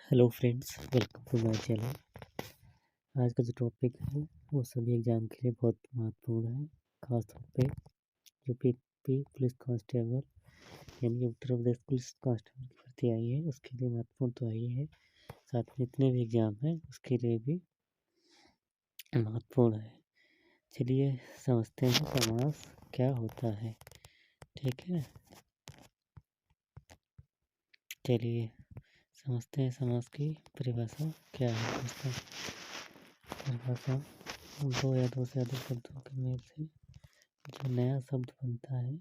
Hello friends, welcome to my channel. आज का जो टॉपिक है वो सभी एग्ज़ाम के लिए बहुत महत्वपूर्ण है। खास तौर पे यूपी पुलिस कांस्टेबल यानी उत्तर प्रदेश पुलिस कांस्टेबल की भर्ती आई है, उसके लिए महत्वपूर्ण तो आई है, साथ में जितने भी एग्ज़ाम हैं उसके लिए भी महत्वपूर्ण है। चलिए समझते हैं समास क्या होता है। ठीक है, चलिए समझते हैं समास की परिभाषा क्या है। दोस्तों, परिभाषा दो या दो से अधिक शब्दों के मेल से जो नया शब्द बनता है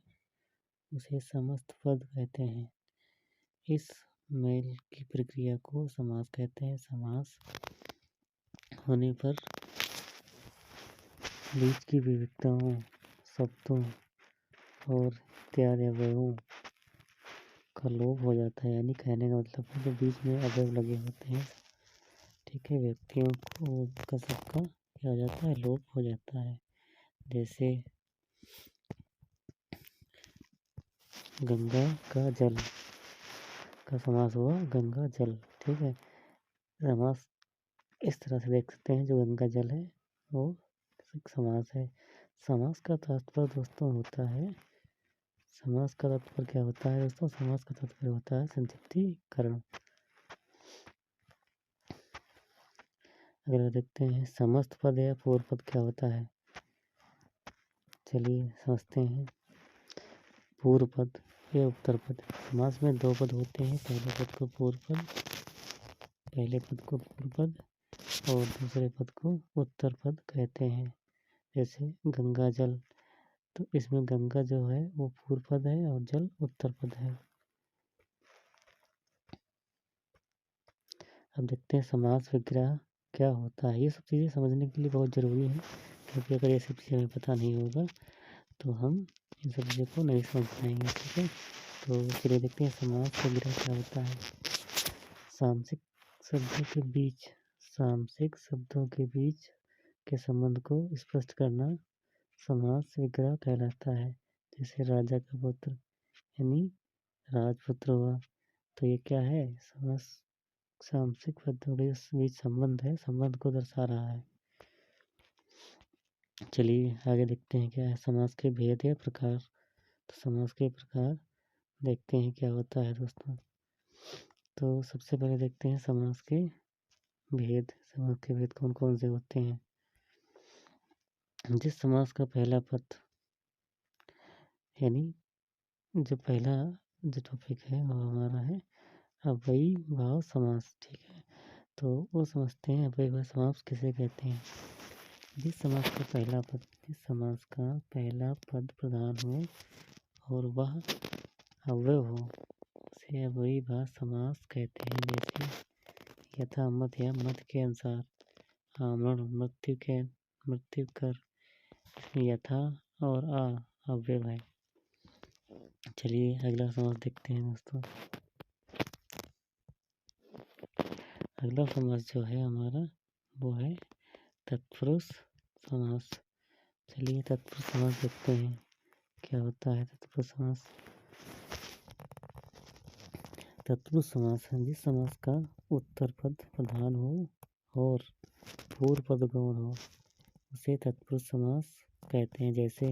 उसे समस्त पद कहते हैं। इस मेल की प्रक्रिया को समास कहते हैं। समास होने पर बीच की विविधताओं, शब्दों और इत्यादि अवयवों का लोप हो जाता है। यानी कहने का मतलब है जो बीच में अवयव लगे होते हैं, ठीक है, व्यक्तियों को का सबका क्या हो जाता है, लोप हो जाता है। जैसे गंगा का जल का समास हुआ गंगा जल। ठीक है, समास इस तरह से देख सकते हैं, जो गंगा जल है वो समास है। समास का तात्पर्य दोस्तों होता है, समास का तात्पर्य क्या होता है दोस्तों? समास का तात्पर्य होता है संक्षिप्तीकरण। अगर देखते हैं समस्त पद या पूर्व पद क्या होता है, चलिए समझते हैं। पूर्व पद या उत्तर पद। समास में दो पद होते हैं, पहले पद को पूर्व पद और दूसरे पद को उत्तर पद कहते हैं। जैसे गंगा जल, तो इसमें गंगा जो है वो पूर्व पद है और जल उत्तर पद है। अब देखते हैं समास विग्रह क्या होता है। ये सब चीज़ें समझने के लिए बहुत ज़रूरी है, क्योंकि अगर ये सब चीज़ें हमें पता नहीं होगा तो हम इन सब चीज़ों को नहीं समझ पाएंगे। ठीक है, तो चलिए देखते हैं समास विग्रह क्या होता है। सामसिक शब्दों के बीच के संबंध को स्पष्ट करना समास विग्रह कहलाता है। जैसे राजा का पुत्र यानी राजपुत्र हुआ, तो ये क्या है, समास सामसिक शब्दों के बीच संबंध है, संबंध को दर्शा रहा है। चलिए आगे देखते हैं क्या है समास के भेद या प्रकार। तो समास के प्रकार देखते हैं क्या होता है दोस्तों। तो सबसे पहले देखते हैं समास के भेद। समास के भेद कौन कौन से होते हैं। जिस समास का पहला पद यानी जो पहला जो टॉपिक है वो हमारा है अव्ययी भाव समास। ठीक है, तो वो समझते हैं अव्ययी भाव समास किसे कहते हैं। जिस समास का पहला पद प्रधान हो और वह अव्यय हो उसे अव्ययी भाव समास कहते हैं। जैसे यथा मत या मत के अनुसार, आमरण मृत्यु कर, यथा और आ अव्यय है। चलिए अगला समास देखते हैं दोस्तों। अगला समास जो है हमारा वो है तत्पुरुष समास। चलिए तत्पुरुष समास देखते हैं क्या होता है। तत्पुरुष समास है जिस समास का उत्तर पद प्रधान हो और पूर्व पद गौण हो उसे तत्पुरुष समास कहते हैं। जैसे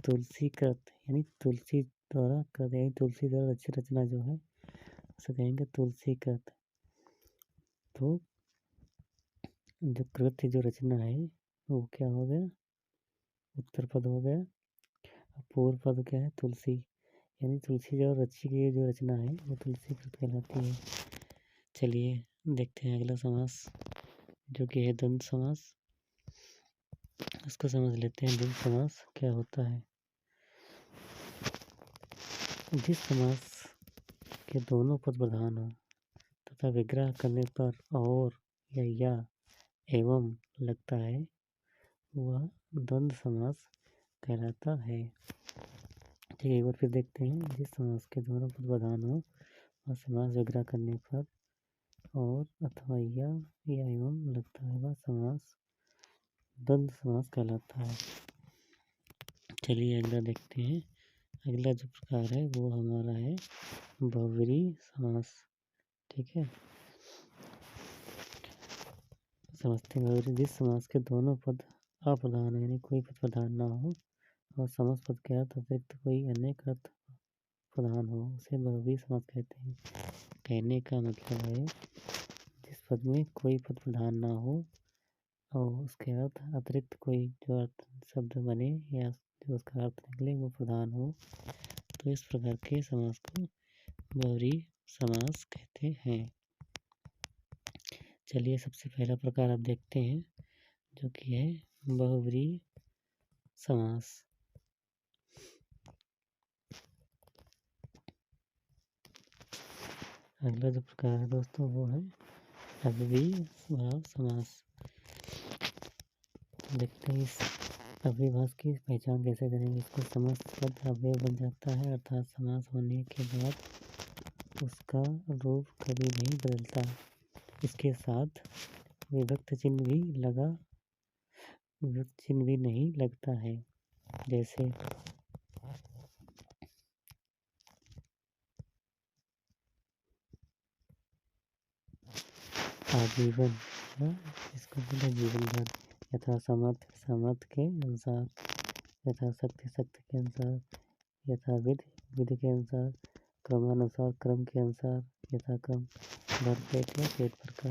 तुलसी कृत यानी तुलसी द्वारा कृत यानी तुलसी द्वारा अच्छी रचना जो है उसे कहेंगे तुलसी कृत। तो जो कृत्य जो रचना है वो क्या हो गया, उत्तर पद हो गया। पूर्व पद क्या है, तुलसी यानी तुलसी जो रची की जो रचना है वो तुलसी कृत कहलाती है। चलिए देखते हैं अगला समास जो कि है द्वंद्व समास। उसको समझ लेते हैं। द्वंद्व समास क्या होता है। जिस समास के दोनों पद प्रधान हो तथा विग्रह करने पर और या एवं लगता है वह द्वंद्व समास कहलाता है। ठीक है, एक बार फिर देखते हैं। जिस समास के दोनों पद प्रधान हो और समास विग्रह करने पर और अथवा या एवं लगता है वह समास द्वंद्व समास कहलाता है। चलिए अगला देखते हैं। अगला जो प्रकार है वो हमारा है बहुव्रीहि समास। ठीक है, समझते हैं बहुवचन जिस समास के दोनों पद अप्रधान हो, यानी कोई पद प्रधान ना हो और समास पद के अर्थ अतिरिक्त कोई अनेक अर्थ प्रधान हो, उसे बहुव्रीहि समास कहते हैं। कहने का मतलब है जिस पद में कोई पद प्रधान ना हो और उसके अर्थ अतिरिक्त कोई जो अर्थ शब्द बने या जो उसका अर्थ निकले वो प्रधान हो, तो इस प्रकार के समास को बहुव्रीहि समास कहते हैं। चलिए सबसे पहला प्रकार आप देखते हैं जो कि है बहुव्रीहि समास। अगला जो प्रकार है दोस्तों वो है अव्ययीभाव समास। देखते हैं इस अव्ययीभाव की पहचान कैसे करेंगे। इसको समस्त पद अव्यय बन जाता है, अर्थात समास होने के बाद उसका रूप कभी नहीं बदलता। इसके साथ विभक्ति चिन्ह भी नहीं लगता है। जैसे आजीवन, इसको बोला जीवन भर। यथा सामर्थ्य के अनुसार, यथा शक्ति के अनुसार, यथा विधि के अनुसार, क्रमानुसार क्रम के अनुसार, यथाक्रम भर पेट या पेट भर का,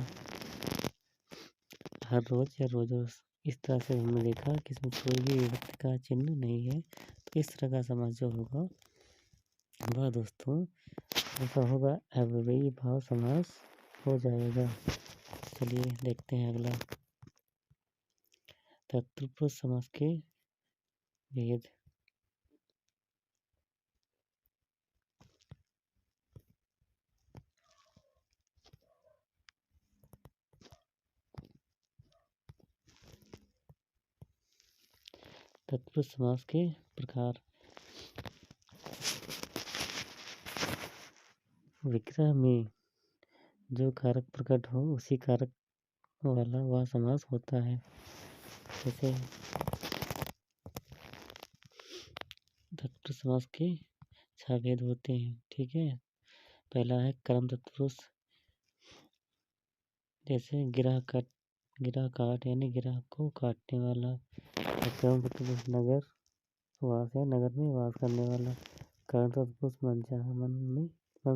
हर रोज या रोज रोज। इस तरह से हमने देखा कि इसमें कोई भी विभक्ति का चिन्ह नहीं है। तो इस तरह का समास जो होगा वह दोस्तों ऐसा होगा अव्ययी भाव समास हो जाएगा। चलिए देखते हैं अगला तत्पुरुष समास के भेद। तत्पुरुष समास के प्रकार। विग्रह में जो कारक प्रकट हो उसी कारक वाला वह समास होता है। जैसे तत्पुरुष समास के 6 भेद होते हैं, ठीक है। पहला है कर्म तत्पुरुष, जैसे गिरह काट यानी गिरह को काटने वाला। कर्म तत्पुरुष नगर वास है, नगर में वास करने वाला। कर्म तत्पुरुष मन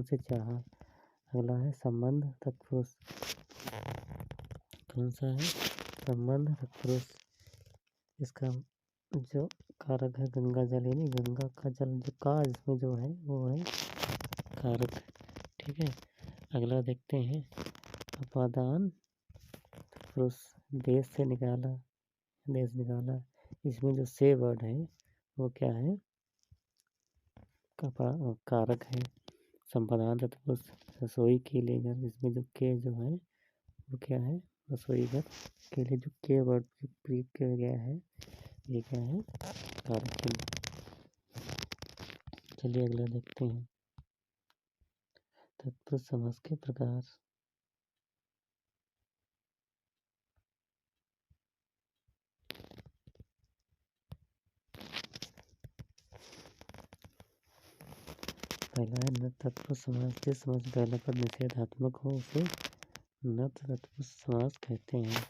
से चाहा। अगला है संबंध तत्पुरुष। कौन सा है? संबंध तत्पुरुष। इसका जो कारक है गंगा जल, यानी गंगा का जल जो का इसमें जो है वो है कारक, ठीक है। अगला देखते हैं अपादान तत्पुरुष। देश निकाला। इसमें जो से वर्ड है वो क्या है? कारक है। संपादान तत्पुरुष रसोई के लिए घर, इसमें जो के जो है वो क्या है? रसोई घर के लिए जो के वर्ड प्रयोग किया गया है ये क्या है? कारक चिन्ह। चलिए अगला देखते हैं तत्पुरुष समास के प्रकार। पहला है न तत्पुरुष समास। जिस समास में पहला पद निषेधात्मक हो उसे न तत्पुरुष समास कहते हैं।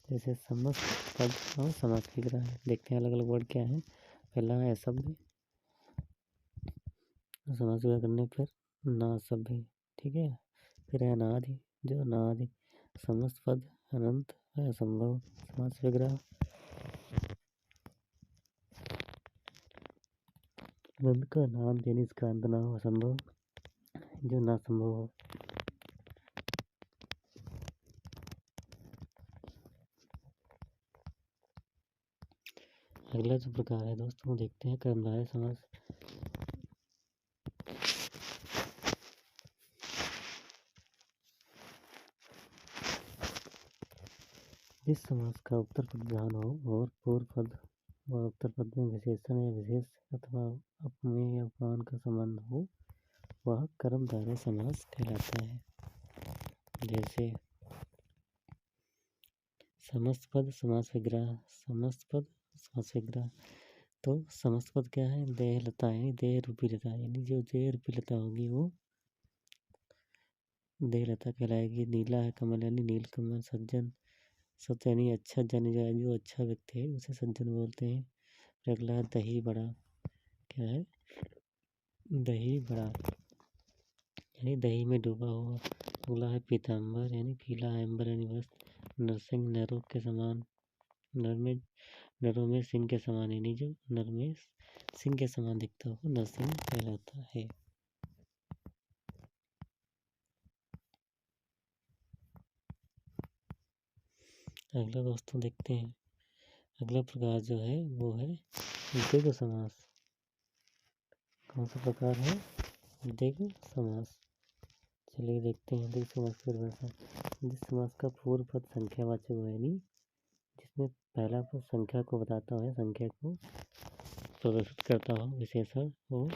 जैसे समस्त पद और समास विग्रह। देखते हैं अलग अलग वर्ड क्या है। पहला है असभ्य, समास विग्रह करने पर ना सभ्य, ठीक है। फिर है अनादि, जो अनादि। समस्त पद अनंत है असंभव, समास विग्रह। अनंत का नाम यानी इसका अंत ना हो, असंभव, जो ना संभव हो। अगला जो प्रकार है दोस्तों देखते हैं कर्मधारय समास। इस समास का उत्तर पद प्रधान हो और पूर्व पद व उत्तर पद में विशेषण या विशेष अथवा अपमेय या उपमान का संबंध हो वह कर्मधारय समास कहलाता है। जैसे समस्त पद समास विग्रह। तो समस्त पद क्या है? देह लता, यानी देह रूपी लता, यानी जो देह रूपी लता होगी वो देहलता कहलाएगी। नीला है कमल यानी नीलकमल। सज्जन, सत्य यानी अच्छा, जन जो अच्छा व्यक्ति है उसे सज्जन बोलते हैं। फिर अगला है दही बड़ा। क्या है? दही बड़ा यानी दही में डूबा हुआ। अगला है पीताम्बर यानी पीला एम्बर यानी वस्त्र। नरसिंह, नरों के समान। नर में, नरों में सिंह के समान यानी जो नर में सिंह के समान दिखता हो नरसिंह कहलाता है। अगला दोस्तों देखते हैं, अगला प्रकार जो है वो है द्विगु समास। कौन सा प्रकार है? द्विगु समास। चलिए देखते हैं द्विगु समास की परिभाषा। जिस समास का पूर्व पद संख्यावाचक हो यानी जिसमें पहला पद संख्या को बताता है, संख्या को प्रदर्शित करता हो, विशेषण हो,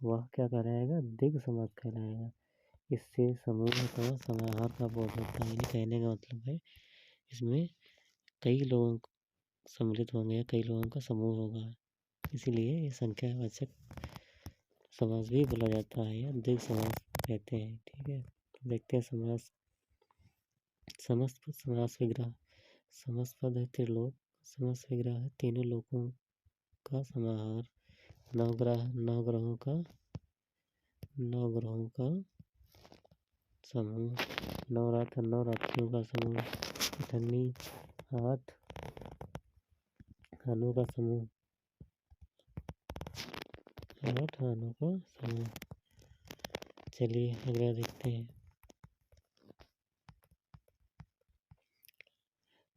वह क्या कहलाएगा? द्विगु समास कहलाएगा। इससे समूह अथवा समाहार का बोध होता है। कहने का मतलब है इसमें कई लोगों सम्मिलित होंगे या कई लोगों का समूह होगा, इसीलिए ये संख्यावाचक समास भी बोला जाता है या द्विगु समास कहते हैं। ठीक है, तो देखते हैं समास। समस्त पद समास विग्रह। समस्त पद है त्रिलोक, समस्त विग्रह है तीनों लोकों का समाहार। नवग्रहों का समूह। नवरात्रियों का समूह। अठन्नी 8 खानों का समूह। 8 खानों का समूह। चलिए अगला देखते हैं,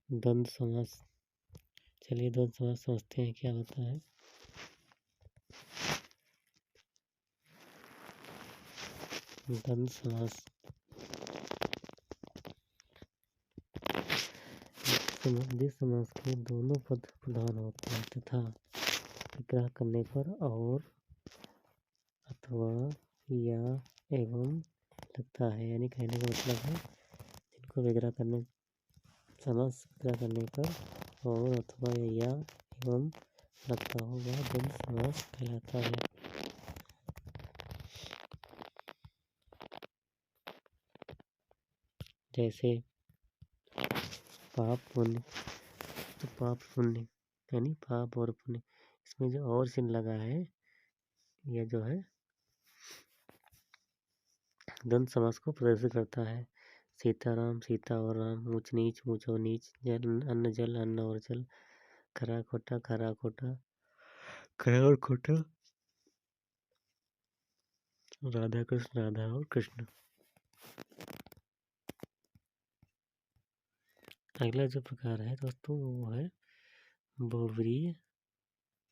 द्वंद्व समास। चलिए द्वंद्व समास समझते हैं क्या होता है। द्वंद्व समास जिस समास के दोनों पद प्रधान होते हैं तथा विग्रह करने पर और अथवा या एवं लगता है, यानी कहने का मतलब है जिनको विग्रह करने समास विग्रह करने पर और अथवा या एवं लगता हो वह द्वंद्व समास कहलाता है। जैसे पाप पुण्य, तो पाप पुण्य यानी पाप और पुण्य, इसमें जो और चिन्ह लगा है यह जो है द्वंद्व समास को प्रदर्शित करता है। सीताराम, सीता और राम। ऊंच नीच, ऊंच और नीच। जल, अन्न और जल। खरा खोटा, खरा खोटा, खरा और खोटा। राधा कृष्ण, राधा और कृष्ण। अगला जो प्रकार है दोस्तों वो है बहुव्रीहि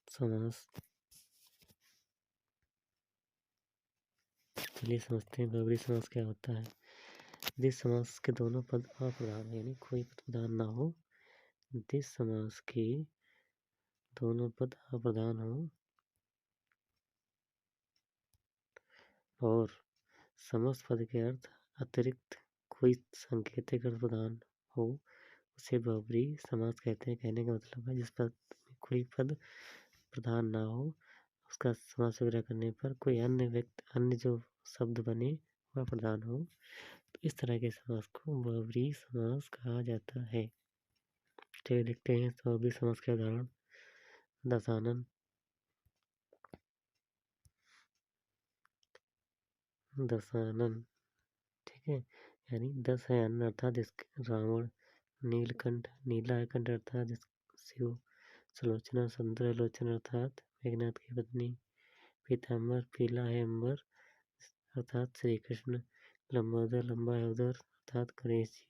समास। चलिए समझते हैं बहुव्रीहि समास क्या होता है। जिस समास के दोनों पद अप्रधान यानी कोई पद प्रधान ना हो, जिस समास के दोनों पद अप्रधान हो और समस्त पद के अर्थ अतिरिक्त कोई सांकेतिक अर्थ प्रदान हो उसे बहुव्रीहि समास कहते हैं। कहने का मतलब है जिस पद में कोई पद प्रधान ना हो उसका समास विग्रह करने पर कोई अन्य जो शब्द बने वह प्रधान हो, तो इस तरह के समास को बहुव्रीहि समास कहा जाता है। चलिए देखते हैं बहुव्रीहि समास के उदाहरण। दशानन, दशानन, ठीक है, यानी 10 है अन्न अर्थात रावण। नीलकंठ, नीला है कंठ अर्थात शिव। सुलोचना, सुंदर लोचन अर्थात मेघनाथ की पत्नी। पीताम्बर, पीला है अंबर अर्थात श्री कृष्ण। लंबोदर, लंबा है उदर अर्थात गणेश जी।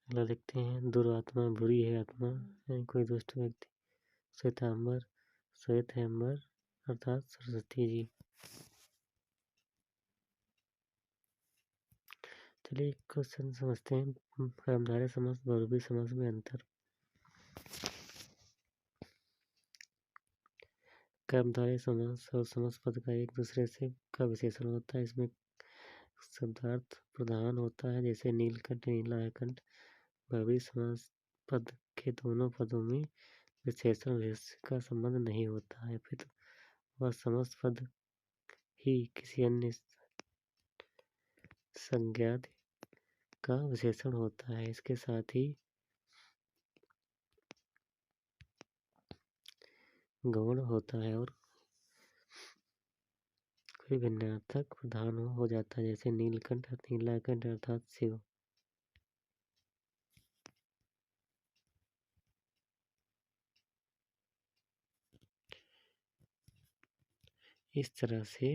अगला देखते हैं दुरात्मा, बुरी है आत्मा यानी कोई दुष्ट व्यक्ति। श्वेतांबर, श्वेत है अंबर अर्थात सरस्वती जी। चलिए क्वेश्चन समझते हैं, कर्मधारय समास बहुव्रीहि समास में अंतर। कर्मधारय समास और समास पद का एक दूसरे से का विशेषण होता है। इसमें शब्दार्थ प्रधान होता है, जैसे नीलकंठ, नीला है कंठ। बहुव्रीहि समास पद के दोनों पदों में विशेषण विशेष्य का संबंध नहीं होता है। फिर वह समस्त पद ही किसी अन्य संज्ञादि का विशेषण होता है। इसके साथ ही गौण होता है और कोई भिन्नार्थक प्रधान हो जाता है, जैसे नीलकंठ, नीलाकंठ अर्थात शिव। इस तरह से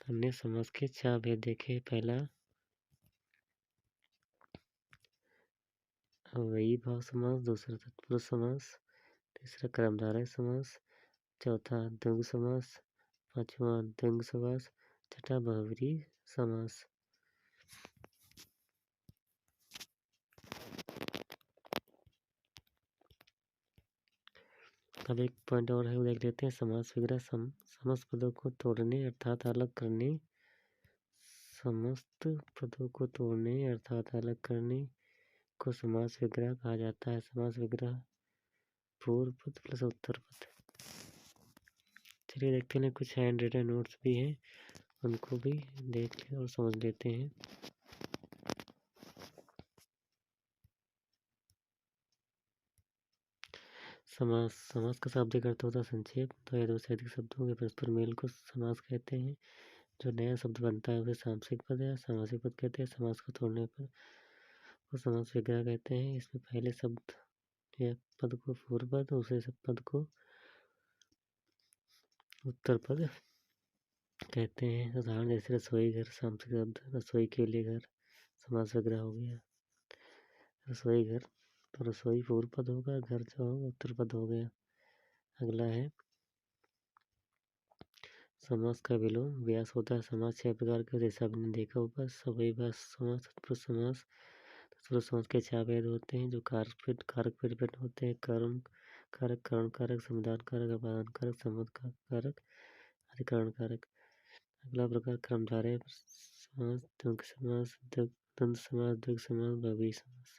हमने समास के 4 भेद देखे। पहला अव्ययी भाव समास, दूसरा तत्पुरुष समास, तीसरा कर्मधारय समास, चौथा द्वंद्व समास, पांचवा द्वंद्व समास, छठा बहुव्रीहि समास। अब एक पॉइंट और है, वो देख लेते हैं। समास विग्रह समस्त पदों को तोड़ने अर्थात अलग करने, समस्त पदों को तोड़ने अर्थात अलग करने को समास विग्रह कहा जाता है। समास विग्रह पूर्व पद प्लस उत्तर पद। चलिए देखते हैं, कुछ हैंड रिटन नोट्स भी हैं, उनको भी देख ले और समझ लेते हैं। समास का शाब्दिक अर्थ होता है संक्षेप। दो या दो से अधिक शब्दों के परस्पर मेल को समास कहते हैं। जो नया शब्द बनता है उसे सामासिक पद या सामासिक पद कहते हैं। समास को तोड़ने पर वो समास विग्रह कहते हैं। इसमें पहले शब्द या पद को पूर्व पद, दूसरे पद को उत्तर पद कहते हैं। उदाहरण जैसे रसोई घर, सामासिक शब्द रसोई के लिए घर, समास विग्रह हो गया। रसोई घर तो रसोई पूर्व पद होगा, घर जो होगा उत्तर पद हो गया। अगला है समास का विलोम व्यास होता है। समास 6 प्रकार के, जैसा आपने देखा ऊपर। सवयी समास, तत्पुरुष समास। तत्पुरुष समास के 4 भेद होते हैं, जो कारक पिरपट होते हैं। कर्म कारक, करण कारक, समाधान कारक, अपादान कारक, संबंध कारक, अधिकरण कारक। अगला प्रकार कर्मधारय समास, द्वंद्व समास, द्वंद्व समास, द्विगु समास, बहुव्रीहि समास।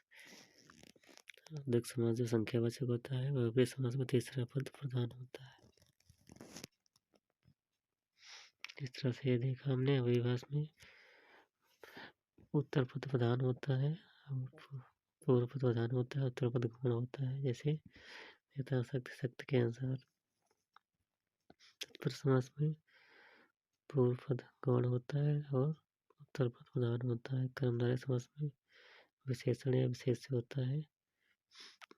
द्विगु समास जो संख्यावाचक होता है, बहुव्रीहि समास में तीसरा पद प्रधान होता है। इस तरह से देखा हमने। अव्ययीभास में उत्तर पद प्रधान होता है, पूर्व पद प्रधान होता है, उत्तर पद गौण होता है, जैसे यथाशक्ति शक्ति के अनुसार। तत्पुरुष समास में पूर्व पद गौण होता है और उत्तर पद प्रधान होता है। कर्मधारय समास में विशेषण या विशेष से होता है,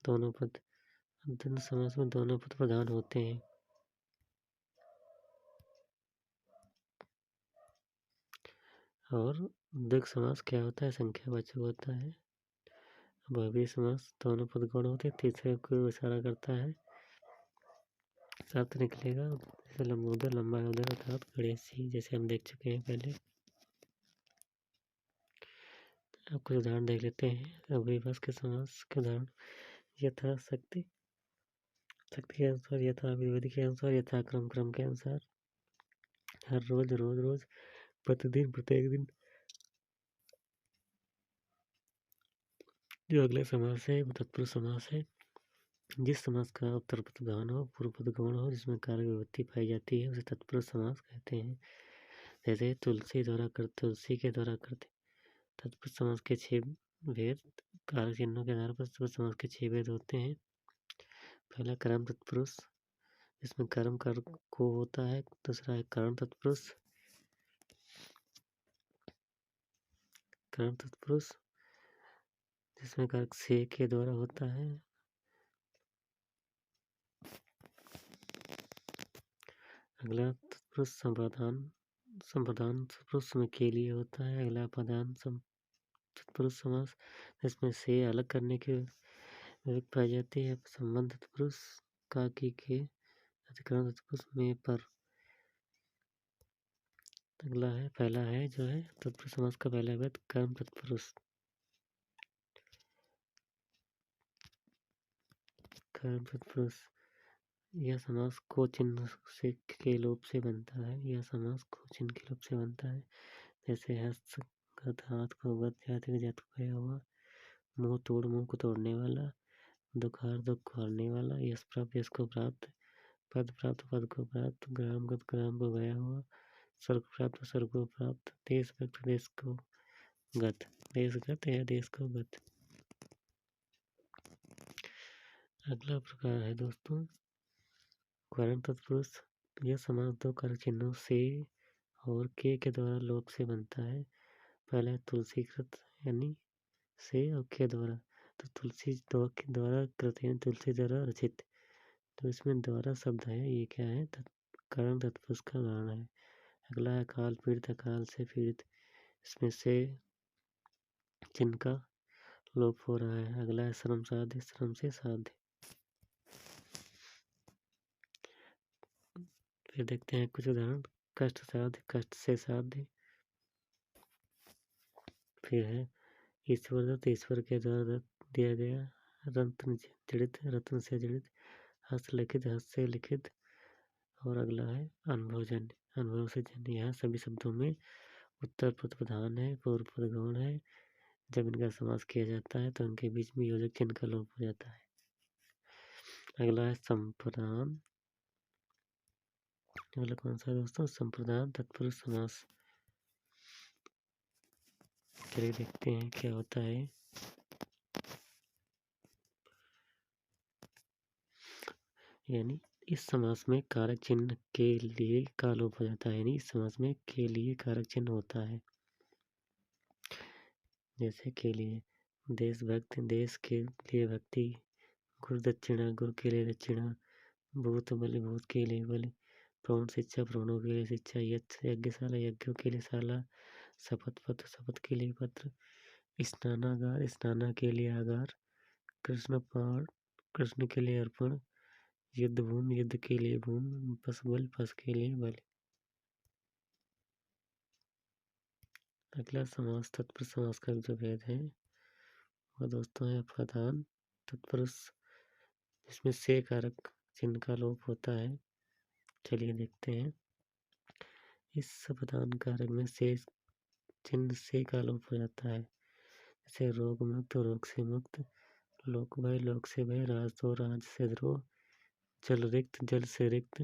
दोनों पद। द्वंद्व समास में दोनों पद प्रधान होते हैं। और द्विगु समास क्या होता है? संख्यावाचक होता है। बहुव्रीहि समास दोनों पद गौण होते हैं, तीसरे को इशारा करता है। अर्थ निकलेगा जैसे लंबोदर, लंबा उदर अर्थात गणेशी, जैसे हम देख चुके हैं पहले। अब कुछ उदाहरण देख लेते हैं। अव्ययीभास के समास के उदाहरण। यथाशक्ति शक्ति के अनुसार, यथा विधि के अनुसार, यथा क्रम क्रम के अनुसार, हर रोज रोज रोज, प्रतिदिन प्रत्येक दिन। जो अगला समास है वो तत्पुरुष समास है। जिस समास का उत्तर पद प्रधान हो, पूर्व पद गौण हो, जिसमें कारक विभक्ति पाई जाती है, उसे तत्पुरुष समास कहते हैं। जैसे तुलसी द्वारा कर, तुलसी के द्वारा करते। तत्पुरुष समास के 6 भेद। कारक चिन्हों के आधार पर तत्पुरुष समास के 6 भेद होते हैं। पहला कर्म तत्पुरुष, जिसमें कर्म कारक को होता है। दूसरा है करण तत्पुरुष, करण तत्पुरुष जिसमें कारक से के द्वारा होता है। अगला तत्पुरुष संप्रदान तत्पुरुष में के लिए होता है। अगला पदान तत्पुरुष समास, जिसमें से अलग करने की विवेक पाई जाती है। संबंध तत्पुरुष का के अधिकरण तत्पुरुष में पर। अगला है, पहला है जो है तत्पुरुष समास का पहला भेद कर्म तत्पुरुष। कर्म तत्पुरुष यह समास को चिन्ह से के लोप से बनता है। यह समास को चिन्ह के लोप से बनता है। जैसे हस्त गत, हाथ को गत, जाति को जात को गया हुआ, मुंह को तोड़ने वाला, दुखार दुख को हरने वाला, यश प्राप्त यश को प्राप्त, पद प्राप्त पद को प्राप्त, ग्रामगत ग्राम को गया हुआ, स्वर्ग प्राप्त स्वर्ग को प्राप्त, देश गत देश को गत, देशगत या देश को गत। अगला प्रकार है दोस्तों कारण तत्पुरुष। यह समास दो कारक चिन्हों से और के द्वारा लोप से बनता है। पहला है तुलसीकृत यानी से और के द्वारा, तो तुलसी द्वारा कृत यानी तुलसी द्वारा रचित, तो इसमें द्वारा शब्द है, ये क्या है कारण तत्पुरुष का उदाहरण है। अगला है अकाल पीड़ित, अकाल से पीड़ित, इसमें से चिन्ह का लोप हो रहा है। अगला है श्रम साध्य, श्रम से साध्य। फिर देखते हैं कुछ उदाहरण, कष्ट साध्य, कष्ट से साध्य। फिर है ईश्वर दत्त, ईश्वर के द्वारा दिया गया, रत्न जड़ित, रत्न से जड़ित, हस्तलिखित, हस्त से लिखित। और अगला है अनुभवजन्य, अनुभव से जन्य। यहाँ सभी शब्दों में उत्तर पद प्रधान है, पूर्व पद गौण है। जब इनका समास किया जाता है तो उनके बीच में योजक चिन्ह का लोप हो जाता है। अगला है संप्रदान। अगला कौन सा है दोस्तों? संप्रदान तत्पुरुष समास। चलिए देखते हैं क्या होता है। यानी इस समास में कारक चिन्ह के लिए का लोप हो जाता है, यानी इस समास में के लिए कारक चिन्ह होता है। जैसे के लिए देशभक्त, देश के लिए भक्ति, गुरु दक्षिणा, गुरु के लिए दक्षिणा, भूत बलि, भूत के लिए बलि, प्रौढ़ शिक्षा, प्रौढ़ों के लिए शिक्षा, यज्ञशाला, यज्ञों के लिए शाला, शपथ पत्र, शपथ के लिए पत्र, स्नानागार, स्नाना के लिए आगार, कृष्ण पाठ, कृष्ण के लिए अर्पण, युद्ध भूमि, युद्ध के लिए भूमि, पशु बल, पशु के लिए बलि। अगला समास तत्पुरुष समास का जो भेद है वह दोस्तों है प्रधान तत्पुरुष, जिसमें से कारक चिन्ह का लोप होता है। चलिए देखते हैं। इस प्रधान कारक में से चिन्ह से का लोप हो जाता है। जैसे रोग मुक्त, रोग से मुक्त, लोक भय, लोक से भय, राजद्रोह, राज से द्रोह, जल रिक्त, जल से रिक्त,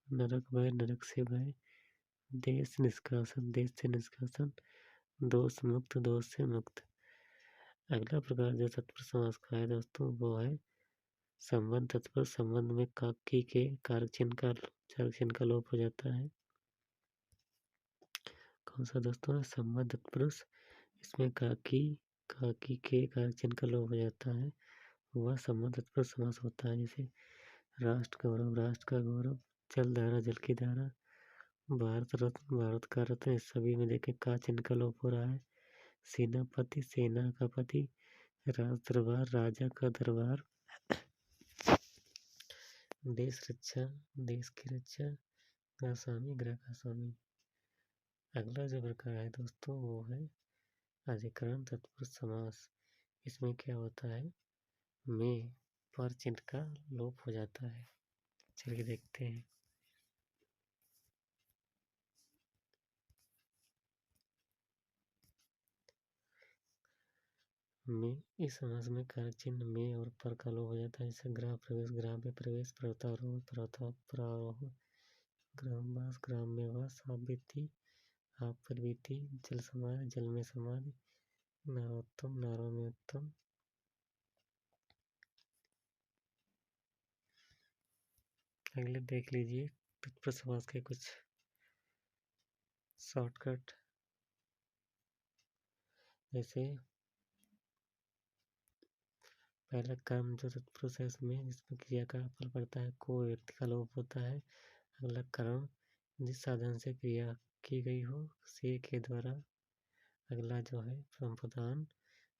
नरक भय, नरक से भय, देश निष्कासन, देश से निष्कासन, दोष मुक्त, दोष से मुक्त। अगला प्रकार जो तत्पुरुष समास का है दोस्तों वो है संबंध तत्पुरुष। संबंध में काकी के कारक चिन्ह का लोप हो जाता है। कौन सा दोस्तों है? संबंध तत्पुरुष। इसमें काकी के कारक चिन्ह का लोप हो जाता है, वह संबंध तत्पुरुष समास होता है। जैसे राष्ट्र गौरव, राष्ट्र का गौरव, जल धारा, जल की धारा, भारत रत्न, भारत का रत्न, इस सभी में देखें का चिन्ह का लोप हो रहा है। सेनापति, सेना का पति, राज दरबार, राजा का दरबार, देश रक्षा, देश की रक्षा, ग्रह स्वामी, ग्रह का स्वामी। अगला जो प्रकार है दोस्तों वो है अधिकरण तत्पुरुष समास। इसमें क्या होता है? में पर चिन्ह का लोप हो जाता है। चलिए देखते हैं। में इस समास में कारक चिन्ह में और पर का लोप हो जाता है। जैसे ग्राम प्रवेश, ग्राम में प्रवेश, पर्वतारोहण, पर्वतारोहण, ग्राम वास, ग्राम में वास, आप बीती, आप पर बीती, जल समाधि, जल में समाधि, नारोत्तम, नारों में उत्तम। अगले देख लीजिए तत्पुरुष समास के कुछ शॉर्टकट। जैसे पहला कर्म जो तत्पुरुष है इसमें क्रिया का फल पड़ता है, को व्यक्ति का लोप होता है। अगला कर्म जिस साधन से क्रिया की गई हो से के द्वारा। अगला जो है संप्रदान,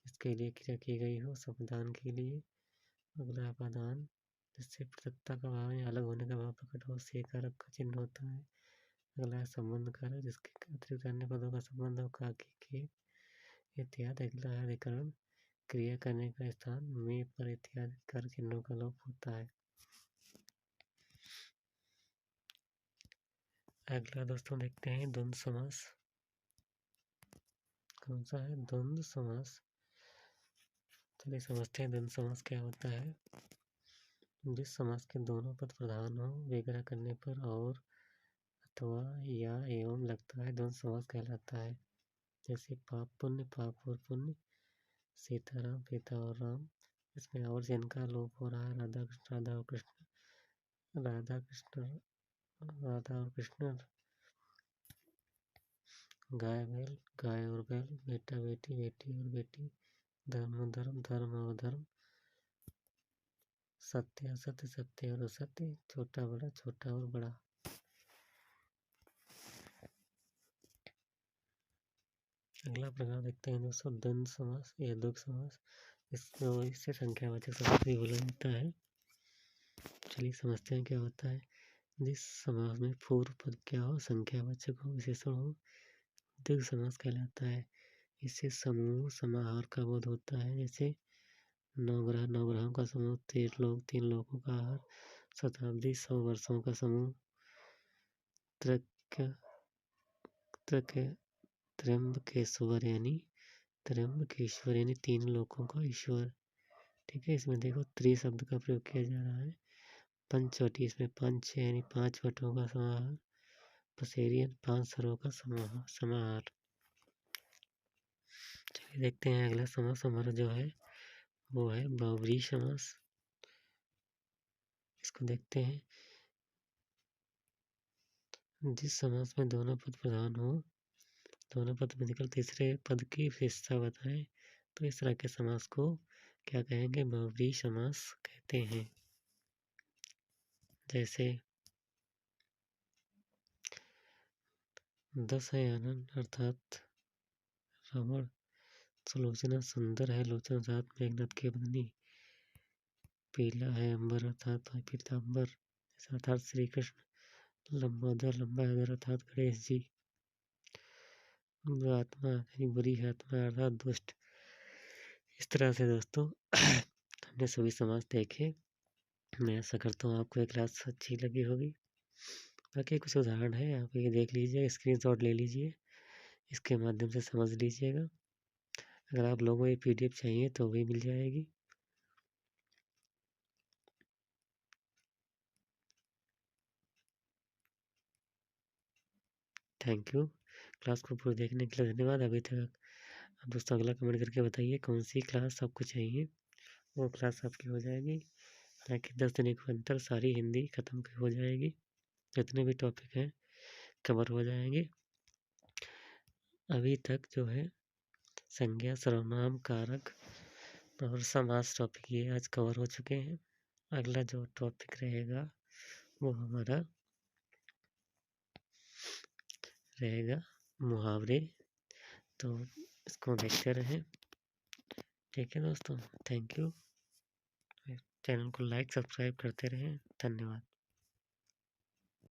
जिसके लिए क्रिया की गई हो, संप्रदान के लिए। अगला अपादान, जिससे पृथकता का भाव या अलग होने का भाव प्रकट हो, से कारक का चिन्ह होता है। अगला है संबंध कारक, जिसके अतिरिक्त अन्य पदों का संबंध हो, काकी के इत्यादि। अगला है अधिकरण, क्रिया करने का स्थान में पर इत्यादि कारक चिन्हों का लोप होता है। अगला दोस्तों देखते हैं द्वंद्व समास। कौन सा है? द्वंद्व समास। चलिए समझते हैं द्वंद्व समास क्या होता है। जिस समास के दोनों पद प्रधान हो विग्रह करने पर और अथवा या एवं लगता है द्वंद्व समास कहलाता है। जैसे पाप और पुण्य, सीताराम पिता और राम। इसमें और से इनका लोप हो रहा है। राधा और कृष्ण, राधा और कृष्ण, गाय और बैल, बेटा बेटी, बेटी और बेटी, धर्म और धर्म, सत्य असत्य, सत्य और असत्य, छोटा और बड़ा। अगला प्रकार देखते हैं दोस्तों द्वंद्व समास या द्वंद्व समास। इससे संख्यावाचक समास भी बोला जाता है। चलिए समझते हैं क्या होता है। जिस समास में पूर्व पद क्या हो, संख्यावाचक हो, विशेषण हो, द्वंद्व समास कहलाता है। इससे समूह समाहार का बोध होता है। जैसे नौ ग्रहों का समूह, 3 लोगों का आहार, शताब्दी 100 वर्षों का समूह, त्र्यंबकेश्वर यानी 3 लोगों का ईश्वर। ठीक है, इसमें देखो त्रि शब्द का प्रयोग किया जा रहा है। पंचवटी, इसमें पंच यानी 5 वटों का समाहार, पसेरी 5 सरों का समाहार। चलिए देखते हैं अगला समास हमारा जो है वो है बहुव्रीहि समास। इसको देखते हैं। जिस समास में दोनों पद प्रधान हो, दोनों पद में निकल तीसरे पद की विशेषता बताएं, तो इस तरह के समास को क्या कहेंगे, बहुव्रीहि समास कहते हैं। जैसे दशयानन अर्थात रावण, सुलोचना सुंदर है लोचन अर्थात मेघनाथ की पत्नी, पीला है अंबर अर्थात पीताम्बर अर्थात श्री कृष्ण, लंबोदर अर्थात गणेश जी, आत्मा यानी बुरी आत्मा अर्थात दुष्ट। इस तरह से दोस्तों हमने सभी समास देखे। मैं आशा करता हूँ आपको ये क्लास अच्छी लगी होगी। बाकी कुछ उदाहरण है, आप ये देख लीजिए, स्क्रीनशॉट ले लीजिए, इसके माध्यम से समझ लीजिएगा। अगर आप लोगों को ये PDF चाहिए तो भी मिल जाएगी। Thank you. क्लास को पूरी देखने के लिए धन्यवाद। अभी तक आप दोस्तों अगला कमेंट करके बताइए कौन सी क्लास आपको चाहिए, वो क्लास आपकी हो जाएगी। हालांकि 10 दिन के अंतर सारी हिंदी खत्म हो जाएगी, जितने भी टॉपिक हैं कवर हो जाएंगे। अभी तक जो है संज्ञा, सर्वनाम, कारक और समास टॉपिक ये आज कवर हो चुके हैं। अगला जो टॉपिक रहेगा वो हमारा रहेगा मुहावरे। तो इसको देखते रहें। ठीक है दोस्तों, थैंक यू। चैनल को लाइक सब्सक्राइब करते रहें। धन्यवाद।